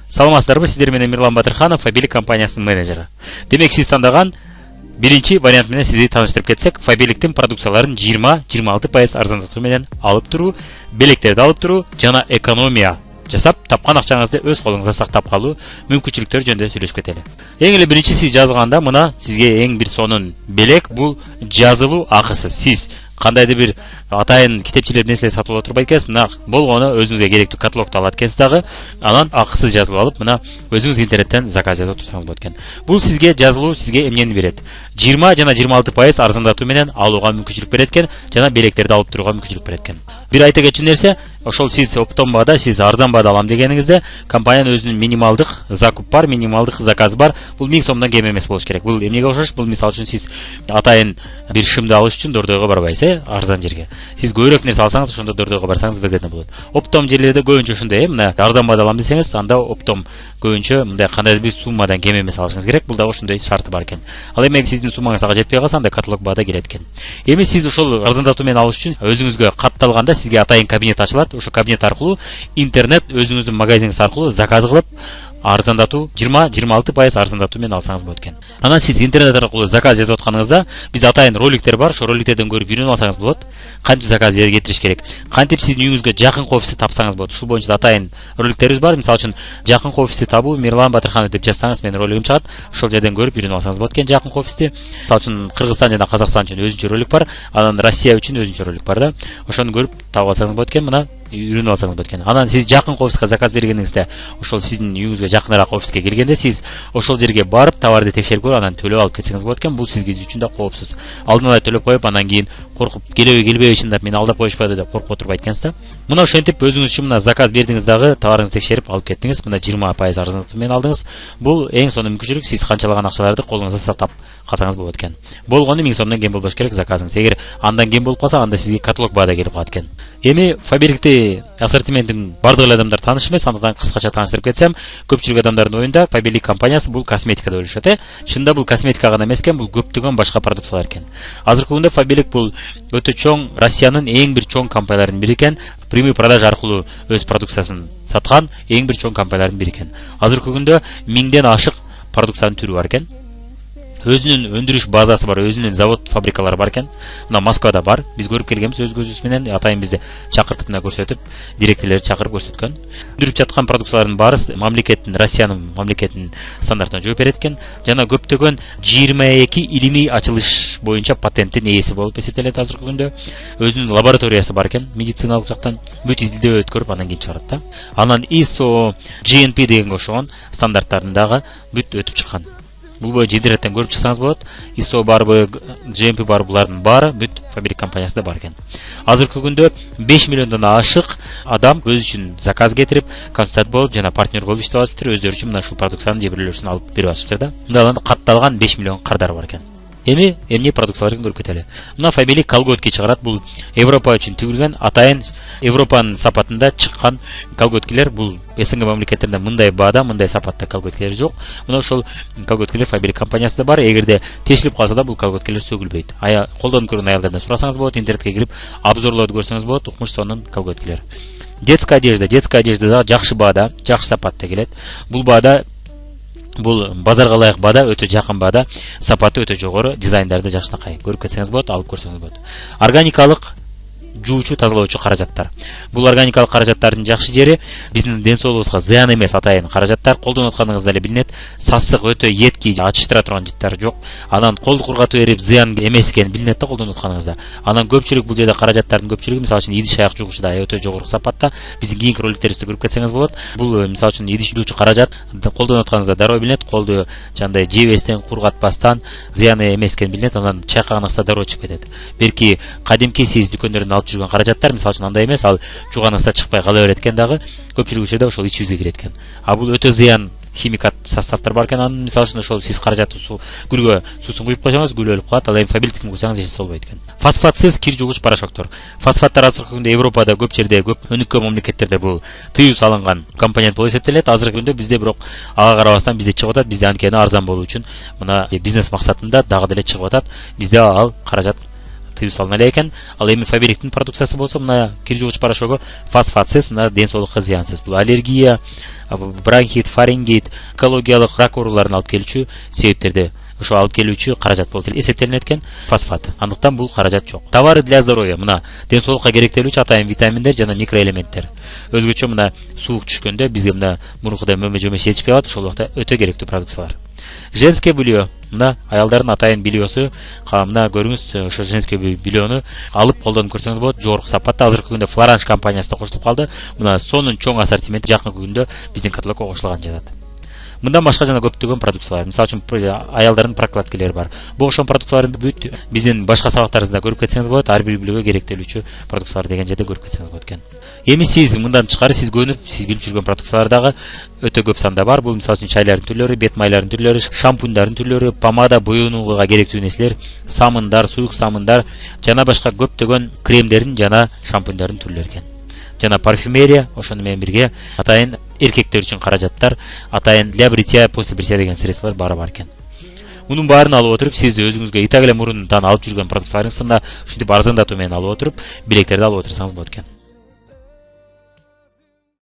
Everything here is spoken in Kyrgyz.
Саламатсыздарбы, сиздер менен Мирлан Батырханов, Фабилик компаниясынын менеджери. Демек сиз тандаган биринчи вариант менен сизди тааныштырып кетсек, Фабиликтин продукцияларын 20-26% арзандатуу менен алып туруу, белектерди алып туруу жана экономия жасап, тапкан акчаңызды өз колуңузда сактап калуу мүмкүнчүлүктөрү жөнүндө сүйлөшүп кетели. Эң эле биринчи сиз жазганда мына сизге эң бир сонун белек, бул жазылуу акысыз. Сиз кандайдыр бир атайын китепчилер нерселер сатып ала турбайт экенсиз. Мына болгону өзүңүзгө керектүү каталогду алат экенсиз дагы, анан акысыз жазылып алып, мына өзүңүз интернеттен заказ жасап турсаңыз болот экен. Бул сизге жазылуу сизге эмнени берет? 20 жана 26% арзандатуу менен алууга мүмкүнчүлүк берет экен, жана белектерди алып турууга мүмкүнчүлүк берет экен. Бир айта кетчү нерсе, ошол сиз оптом баада, сиз арзан баада алам дегениңизде, компаниянын өзүнүн минималдык закуп бар, минималдык заказ бар. Бул 1000 сомдон кем эмес болуш керек. Бул эмнеге окшош? Бул мисалы үчүн сиз атайын бир шымды алыш үчүн Дордойго барбайсыз, арзан жерге. Сиз көбүрөөк нерсе алсаңыз, ошондо Дордойго барсаңыз выгодно болот. Оптом жерлерде көбүнчө ушундай, мына арзан баада алам десеңиз, анда оптом көбүнчө мындай кандайдыр бир суммадан кем эмес алышыңыз керек. Бул дагы ошондой шарты бар экен. Ал эми сиздин суммаңыз ага жетпей калса, анда каталог баада келет экен. Эми сиз ошол арзандатуу менен алыш үчүн өзүңүзгө катталганда сизге атайын кабинет ачылат. Ошо кабинет аркылуу интернет өзүңүздүн магазиниңиз аркылуу заказ кылып арзандатуу 20-26% арзандатуу менен алсаңыз болот экен. Анан сиз интернет аркылуу заказ жасап атканыңызда биз атайын роликтер бар, ошо роликтерден көрүп үйрөнүп алсаңыз болот. Кантип заказ кетириш керек, кантип сиздин үйүңүзгө жакынкы офисти тапсаңыз болот. Ушул боюнча атайын роликтерибиз бар. Мисалы үчүн жакынкы офисти табуу Мирлан Батырханов деп жазсаңыз менин ролигим чыгат. Ошол жерден көрүп үйрөнүп алсаңыз болот экен жакынкы офисти. Мисалы үчүн Кыргызстан жана Казакстан үчүн өзүнчө ролик бар, анан Россия үчүн өзүнчө ролик бар да. Ошону көрүп таап алсаңыз болот экен. Мына үйрөнүп алсаңыз болот экен. Анан сиз жакынкы офиска заказ бергениңизде, ошол сиздин үйүңүзгө жакыныраак офиске келгенде сиз ошол жерге барып товарды текшерип көрүп, анан төлөп алып кетсеңиз болот экен. Бул сизге үчүн да коопсуз. Алдын ала төлөп коюп, анан кийин коркуп келбей чындап мени алдап коюшпады деп коркуп отурбайт экенсиз да. Мына ошентип өзүңүз үчүн мына заказ бердиңиз дагы, товарыңызды текшерип алып кеттиңиз. Мына 20% арзандатуу менен алдыңыз. Бул эң сонун мүмкүнчүлүк, сиз канчалаган акчаларды колуңузда сактап калсаңыз болот экен. Болгону 1000 сомдон кем болбош керек заказыңыз. Эгер андан кем болуп калса, анда сизге каталог баада келип калат экен. Эми Фабиликти ассортиментин бардык эле адамдар тааныш эмес, андыктан кыскача тааныштырып кетсем, көпчүлүк адамдардын оюнда Фабилик компаниясы бул косметика деп ойлошот, Чында бул косметика гана эмес экен, бул көптөгөн башка продукциялар экен. Азыркы күндө Фабилик бул өтө чоң, Россиянын эң бир чоң компанияларынын бири экен. Прямой продажа аркылуу өз продукциясын саткан эң бир чоң компаниялардын бири экен. Азыркы күндө 1000ден ашык продукциянын түрү бар экен. Өзүнүн өндүрүш базасы бар, өзүнүн завод, фабрикалары бар экен. Мына Москвада бар. Биз көрүп келгенбиз өз көзүбүз менен, атайын бизди чакыртып мына көрсөтүп, директорлорду чакырып көрсөткөн. Өндүрүп жаткан продукциялардын баары мамлекеттин, Россиянын мамлекетинин стандартына жооп берет экен. Жана көптөгөн 22 илимий ачылыш боюнча патенттин ээси болуп эсептелет азыркы күндө. Өзүнүн лабораториясы бар экен, медициналык жактан бүт изилдөө өткөрүп анан кийин чыгарат да. Анан ISO, GMP дегенге окшогон стандарттарындагы бүт өтүп чыккан. Бул боюнча интернеттен көрүп чыксаңыз болот. ISO барбы, GMP бар, булардын баары бүт Фабилик компаниясында бар экен. Азыркы күндө 5 миллиондон ашык адам өз үчүн заказ кетирип, консультант болуп жана партнер болуп иштеп атыптыр, өздөрү үчүн мына ушул продукцияны же бирлөрүнө алып берип атыптыр да. Мындан катталган 5 миллион кардар бар экен. Эми эмне продукцияларын көрүп кетели. Мына Фабилик колготки чыгарат. Бул Европа үчүн тигилген атайын Европанын сапатында чыккан колготкилер. Бул СНГ мамлекеттеринде мындай баада, мындай сапатта колготкилер жок. Мына ошол колготкилер Фабилик компаниясында бар. Эгерде тешилип калса да бул колготкилер сөгүлбөйт. Колдонуп көргөн аялдардан сурасаңыз болот, интернетке кирип обзорлорду көрсөңүз болот, укмуш сонун колготкилер. Детская одежда да жакшы баада, жакшы сапатта келет. Бул баада бул базарга ылайык баада, өтө жакын баада, сапаты өтө жогору, дизайндарды жакшынакай. Көрүп кетсеңиз болот, алып көрсөңүз болот. Органикалык жуучу, тазалоочу каражаттар. Бул органикалык каражаттардын жакшы жери биздин ден соолугубузга зыян эмес атайын каражаттар. Колдонуп атканыңызда эле билинет. Сасык өтө етки, ачыштыра турган жыттар жок. Анан колду кургатып берип зыян эмес экени билинет да колдонуп атканыңызда. Анан көпчүлүк бул жерде каражаттардын көпчүлүгү мисалы үчүн идиш аяк жугучу да өтө жогору сапатта. Биздин кийинки роликтерибизде көрүп кетсеңиз болот. Бул мисалы үчүн идиш жугучу каражат колдонуп атканыңызда дароо билинет. Колду жандай жебестен, кургатпастан зыяны эмес экени билинет. Анан чайкаганыңызда дароо чыгып кетет. Берки кадимки сиз дүкөндөрдөн алып жүргөн каражаттар мисалы үчүн андай эмес, ал жуганыңызда чыкпай кала берет экен дагы, көпчүлүк учурда ошол ичибизге кирет экен. Бул өтө зыян химикат составтар бар экен. Анан мисалы үчүн ошол сиз каражатты гүлгө суусун куюп койсоңуз, гүл өлүп калат. Ал эми Фабиликтин куйсаңыз эч болбойт экен. Фосфатсыз кир жугуч порошоктор. Фосфаттар азыркы күндө Европада көп жерде, көп өнүккөн мамлекеттерде бул тыюу салынган компонент болуп эсептелет. Азыркы күндө бизде бирок ага карабастан бизде чыгып атат. Бизде анткени арзан болуу үчүн мына бизнес максатында дагы деле чыгып атат. Бизде ал каражат тыюу салына эле экен. Ал эми Фаберликтин продукциясы болсо мына кир жуугуч порошогу фосфатсыз, мына ден соолукка зыянсыз. Бул аллергия, бронхит, фарингит, экологиялык рак ооруларын алып келүүчү себептерди ошо алып келүүчү каражат болуп эсептелинет экен фосфат. Андыктан бул каражат жок. Товары для здоровья мына ден соолукка керектелүүчү атайын витаминдер жана микроэлементтер. Өзгөчө мына суук түшкөндө бизге мына мурункудай мөмө-жөмө жетишпей калат, ошол убакта өтө керектүү продукциялар. Женский белье мына аялдардын атайын бельесу, мына көрүңүз, ошо женский бельену алып колдонуп көрсөңүз болот. Жогорку сапатта азыркы күндө Флоранж компаниясы да кошулуп калды. Мына сонун чоң ассортименти жакынкы күндө биздин каталогко кошулган жатат. Мындан башка жана көптөгөн продукциялар, мисалы үчүн аялдардын прокладкалары бар. Бул ошол продукцияларды бүт биздин башка сабактарыбызда көрүп кетсеңиз болот, ар бир бөлүгү керектелүүчү продукциялар деген жерде көрүп кетсеңиз болот экен. Эми сиз мындан тышкары сиз көнүп, сиз билип жүргөн продукциялар дагы өтө көп санда бар. Бул мисалы үчүн чайлардын түрлөрү, бет майлардын түрлөрү, шампуньдардын түрлөрү, помада, боенууга керектүү нерселер, самындар, суюк самындар жана башка көптөгөн кремдердин жана шампуньдардын түрлөрү экен. Жана парфюмерия, ошону менен бирге атайын эркектер үчүн каражаттар, атайын для бритья, после бритья деген средстволор баары бар экен. Мунун баарын алып отуруп, сиз өзүңүзгө итак эле мурунтан алып жүргөн продукцияларыңызды ушинтип арзандатуу менен алып отуруп, билектерди алып отурсаңыз болот экен.